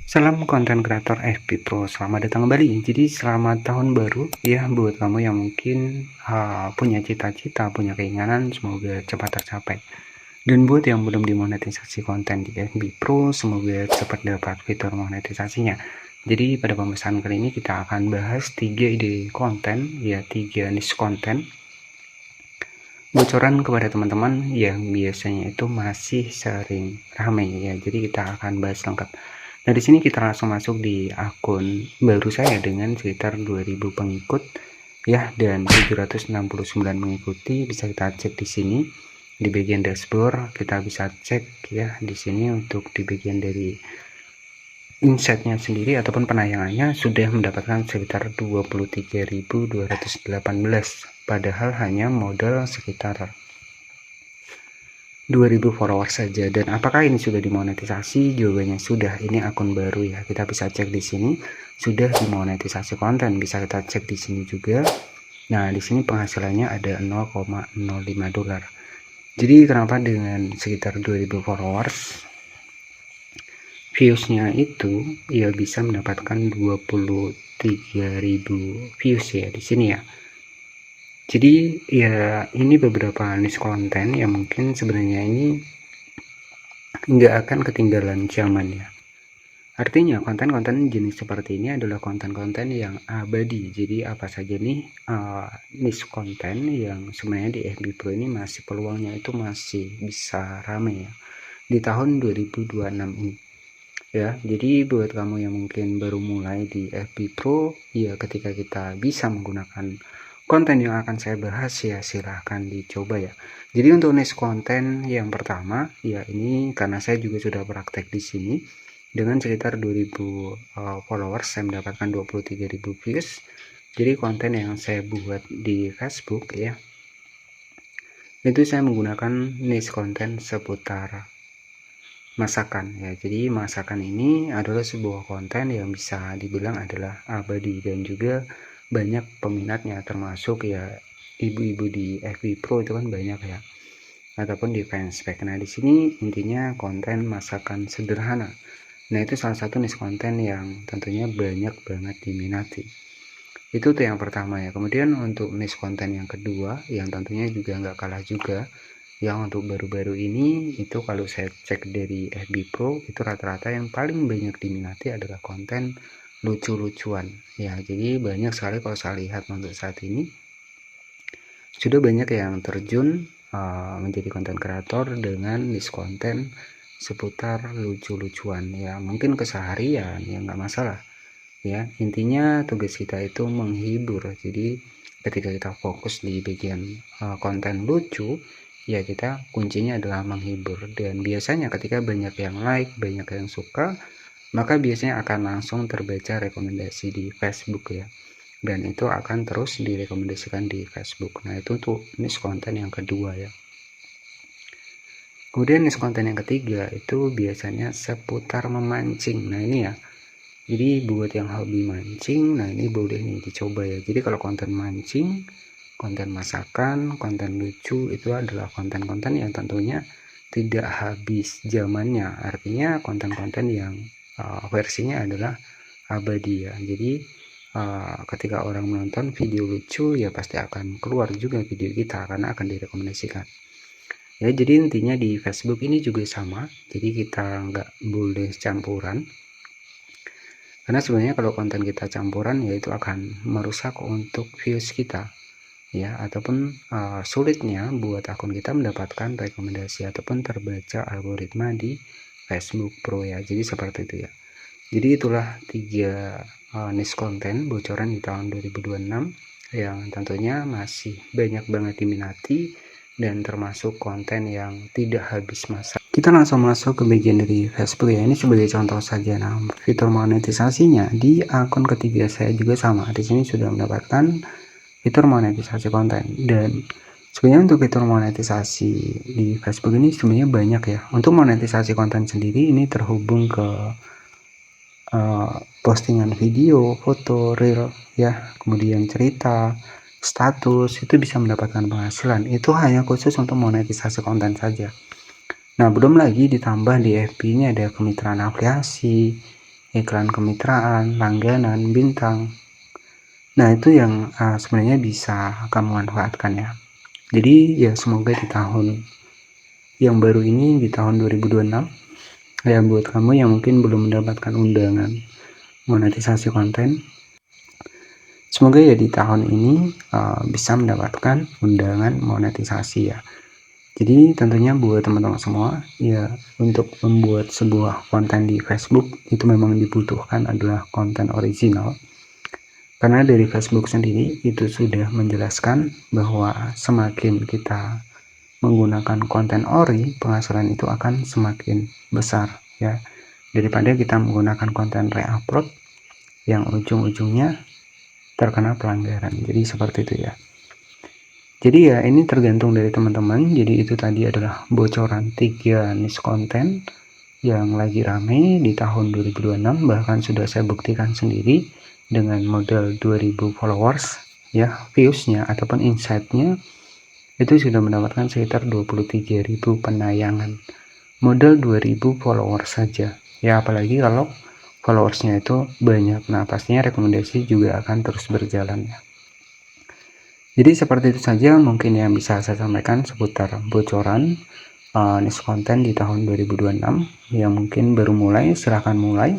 Salam konten kreator FB Pro, selamat datang kembali. Jadi selamat tahun baru ya buat kamu yang mungkin punya cita-cita, punya keinginan, semoga cepat tercapai. Dan buat yang belum dimonetisasi konten di FB Pro, semoga cepat dapat fitur monetisasinya. Jadi pada pembahasan kali ini kita akan bahas 3 ide konten, ya 3 niche konten bocoran kepada teman-teman yang biasanya itu masih sering ramai ya. Jadi kita akan bahas lengkap. Nah, di sini kita langsung masuk di akun baru saya dengan sekitar 2000 pengikut ya dan 769 mengikuti. Bisa kita cek di sini di bagian dashboard, kita bisa cek ya di sini untuk di bagian dari insightnya sendiri ataupun penayangannya sudah mendapatkan sekitar 23.218, padahal hanya modal sekitar 2000 followers saja. Dan apakah ini sudah dimonetisasi? Jawabannya sudah. Ini akun baru ya. Kita bisa cek di sini sudah dimonetisasi konten. Bisa kita cek di sini juga. Nah, di sini penghasilannya ada 0,05 dolar. Jadi kenapa dengan sekitar 2000 followers viewsnya itu ya bisa mendapatkan 23.000 views ya di sini ya. Jadi ya ini beberapa niche konten yang mungkin sebenarnya ini nggak akan ketinggalan zaman ya. Artinya konten-konten jenis seperti ini adalah konten-konten yang abadi. Jadi apa saja nih niche konten yang sebenarnya di FB Pro ini masih peluangnya itu masih bisa rame ya di tahun 2026 ini. Ya, jadi buat kamu yang mungkin baru mulai di FB Pro, ya ketika kita bisa menggunakan konten yang akan saya bahas ya silahkan dicoba ya. Jadi untuk niche konten yang pertama, ya ini karena saya juga sudah praktek di sini dengan sekitar 2000 followers saya mendapatkan 23.000 views. Jadi konten yang saya buat di Facebook ya, itu saya menggunakan niche konten seputar masakan ya. Jadi masakan ini adalah sebuah konten yang bisa dibilang adalah abadi dan juga banyak peminatnya, termasuk ya ibu-ibu di FB Pro itu kan banyak ya, ataupun di fanspage. Nah, di sini intinya konten masakan sederhana. Nah, itu salah satu niche konten yang tentunya banyak banget diminati. Itu tuh yang pertama ya. Kemudian untuk niche konten yang kedua yang tentunya juga nggak kalah juga, yang untuk baru-baru ini itu kalau saya cek dari FB Pro itu rata-rata yang paling banyak diminati adalah konten lucu-lucuan ya. Jadi banyak sekali kalau saya lihat untuk saat ini sudah banyak yang terjun menjadi konten kreator dengan niche konten seputar lucu-lucuan ya. Mungkin keseharian ya nggak masalah ya, intinya tugas kita itu menghibur. Jadi ketika kita fokus di bagian konten lucu ya, kita kuncinya adalah menghibur. Dan biasanya ketika banyak yang like, banyak yang suka, maka biasanya akan langsung terbaca rekomendasi di Facebook ya, dan itu akan terus direkomendasikan di Facebook. Nah, itu untuk niche konten yang kedua ya. Kemudian niche konten yang ketiga itu biasanya seputar memancing. Nah, ini ya, jadi buat yang hobi mancing, nah ini boleh nih dicoba ya. Jadi kalau konten mancing, konten masakan, konten lucu itu adalah konten-konten yang tentunya tidak habis zamannya. Artinya konten-konten yang versinya adalah abadi ya. Jadi ketika orang menonton video lucu ya pasti akan keluar juga video kita karena akan direkomendasikan. Ya, jadi intinya di Facebook ini juga sama. Jadi kita nggak boleh campuran. Karena sebenarnya kalau konten kita campuran ya itu akan merusak untuk views kita ya, ataupun sulitnya buat akun kita mendapatkan rekomendasi ataupun terbaca algoritma di Facebook Pro ya. Jadi seperti itu ya. Jadi itulah 3 niche konten bocoran di tahun 2026 yang tentunya masih banyak banget diminati dan termasuk konten yang tidak habis masa. Kita langsung masuk ke bagian dari Facebook ya. Ini sebagai contoh saja. Nah, fitur monetisasinya di akun ketiga saya juga sama. Di sini sudah mendapatkan fitur monetisasi konten. Dan sebenarnya untuk fitur monetisasi di Facebook ini sebenarnya banyak ya. Untuk monetisasi konten sendiri ini terhubung ke postingan video, foto, reel ya, kemudian cerita, status, itu bisa mendapatkan penghasilan. Itu hanya khusus untuk monetisasi konten saja. Nah, belum lagi ditambah di FB ini ada kemitraan afiliasi iklan kemitraan, langganan, bintang. Nah, itu yang sebenarnya bisa kamu manfaatkan ya. Jadi ya semoga di tahun yang baru ini, di tahun 2026, ya buat kamu yang mungkin belum mendapatkan undangan monetisasi konten, semoga ya di tahun ini bisa mendapatkan undangan monetisasi ya. Jadi tentunya buat teman-teman semua ya, untuk membuat sebuah konten di Facebook itu memang dibutuhkan adalah konten original. Karena dari Facebook sendiri itu sudah menjelaskan bahwa semakin kita menggunakan konten ori, penghasilan itu akan semakin besar ya, daripada kita menggunakan konten re-upload yang ujung-ujungnya terkena pelanggaran. Jadi seperti itu ya. Jadi ya ini tergantung dari teman-teman. Jadi itu tadi adalah bocoran 3 niche konten yang lagi rame di tahun 2026, bahkan sudah saya buktikan sendiri dengan modal 2000 followers ya, viewsnya ataupun insight-nya itu sudah mendapatkan sekitar 23.000 penayangan, modal 2000 followers saja ya, apalagi kalau followersnya itu banyak. Nah pastinya rekomendasi juga akan terus berjalan ya. Jadi seperti itu saja mungkin yang bisa saya sampaikan seputar bocoran niche konten di tahun 2026 yang mungkin baru mulai. Silahkan mulai.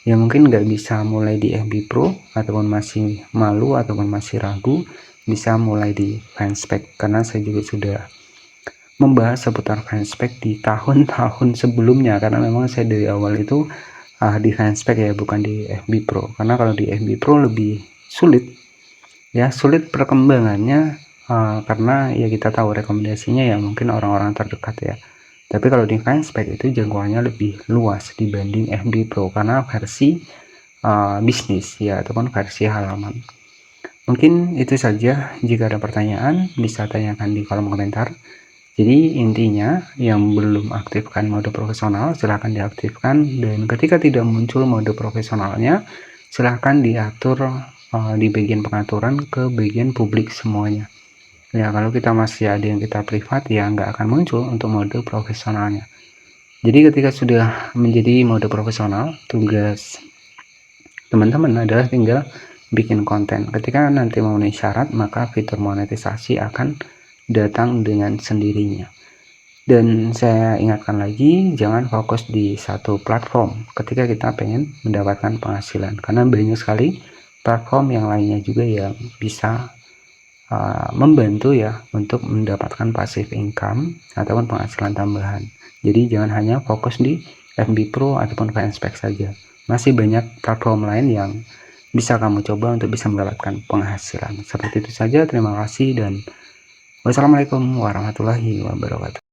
Yang mungkin nggak bisa mulai di FB Pro ataupun masih malu ataupun masih ragu, bisa mulai di Fanspage, karena saya juga sudah membahas seputar Fanspage di tahun-tahun sebelumnya, karena memang saya dari awal itu di Fanspage ya, bukan di FB Pro. Karena kalau di FB Pro lebih sulit ya, sulit perkembangannya karena ya kita tahu rekomendasinya ya mungkin orang-orang terdekat ya. Tapi kalau di Fanspage itu jangkauannya lebih luas dibanding FB Pro karena versi bisnis ya, ataupun versi halaman. Mungkin itu saja. Jika ada pertanyaan bisa tanyakan di kolom komentar. Jadi intinya yang belum aktifkan mode profesional silahkan diaktifkan, dan ketika tidak muncul mode profesionalnya silahkan diatur di bagian pengaturan ke bagian publik semuanya ya. Kalau kita masih ada yang kita privat ya nggak akan muncul untuk mode profesionalnya. Jadi ketika sudah menjadi mode profesional, tugas teman-teman adalah tinggal bikin konten. Ketika nanti memenuhi syarat, maka fitur monetisasi akan datang dengan sendirinya. Dan saya ingatkan lagi, jangan fokus di satu platform ketika kita pengen mendapatkan penghasilan, karena banyak sekali platform yang lainnya juga yang bisa membantu ya untuk mendapatkan passive income ataupun penghasilan tambahan. Jadi jangan hanya fokus di FB Pro ataupun Fanspage saja. Masih banyak platform lain yang bisa kamu coba untuk bisa mendapatkan penghasilan. Seperti itu saja, terima kasih dan wassalamualaikum warahmatullahi wabarakatuh.